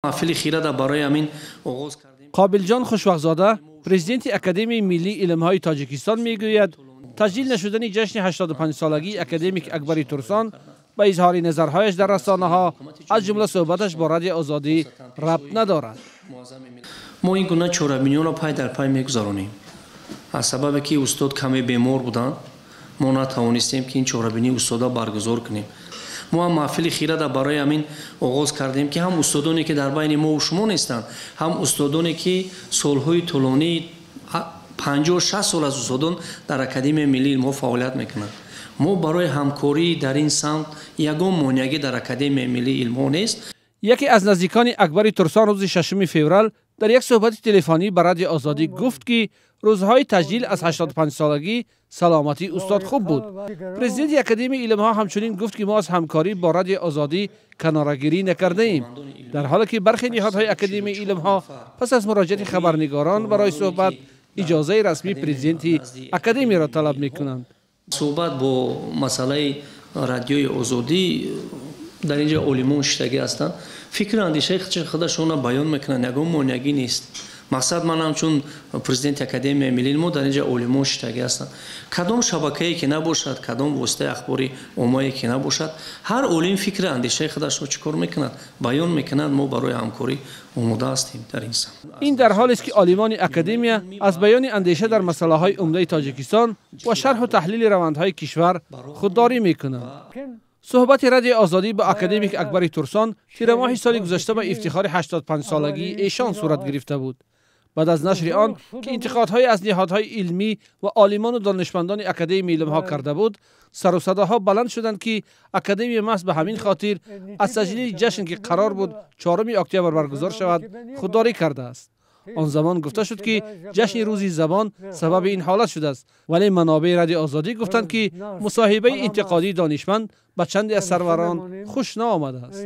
محفل خیره را برای همین آغاز کردیم. قابلجان خوشوقت‌زاده پرزیدنت اکادمی ملی علم‌های تاجیکستان میگوید تسجیل نشدن جشن 85 سالگی اکادمیک اکبری ترسان به اظهار نظرهایش در رسانه‌ها از جمله صحبتش با رادیو آزادی ربط ندارد. ما این گونه چورابینیون را پای در پای میگذارونیم. از سبب که استاد کمی بیمار بودند ما نتوانستیم که این چورابینی استادا برگزار کنیم. ما هم محفل خیره را برای همین آغاز کردیم که هم استادانی که در بین ما و شما نیستند، هم استادانی که سالهای طولانی 50-60 سال از استادان در اکادمی ملی علم‌ها فعالیت میکنند. ما برای همکاری در این سمت یگان مانعی در اکادمی ملی علم‌ها نیست. یکی از نزدیکان اکبری ترسان روز 6 فوریه در یک صحبت تلفنی با رادیو آزادی گفت که روزهای تسجیل از 85 سالگی سلامتی استاد خوب بود. پرزیدنت اکادمی علم‌ها همچنین گفت که ما از همکاری با رادیو آزادی کناره‌گیری نکرده ایم، در حالی که برخی نهادهای اکادمی علم‌ها پس از مراجعه خبرنگاران برای صحبت اجازه رسمی پرزیدنت اکادمی را طلب می‌کنند. صحبت با مسئله رادیوی آزادی در اینجا علمان شتگی هستند. فکر اندیشه خودشون بیان میکنن، یگان مانعی نیست. مقصد من هم چون پرزیدنت اکادمی ملی علم‌ها در اینجا علمان شتگی هستند. کدام شبکه‌ای که نباشد، کدام واسطه اخباری عمومی که نباشد، هر علم فکر اندیشه خودش رو چیکار میکنند، بیان میکنند. ما برای همکاری آماده هستیم در این سمت. این در حالی است که عالمان اکادمی از بیان اندیشه در مسائل عمده تاجیکستان و شرح و تحلیل روندهای کشور خودداری میکنند. صحبت رادیو آزادی با اکادمیک اکبری ترسان تیر ماه سال گذشته به افتخار 85 سالگی ایشان صورت گرفته بود. بعد از نشر آن که انتقادهای از نهادهای علمی و عالمان و دانشمندان اکادمی علم‌ها کرده بود، سر و صداها بلند شدند که اکادمی محض به همین خاطر از تسجیل جشن که قرار بود 4 اکتبر برگزار شود خودداری کرده است. آن زمان گفته شد که جشن روزی زبان سبب این حالت شده است، ولی منابع رادیو آزادی گفتند که مصاحبه انتقادی دانشمند به چندی از سروران خوش نآمده است.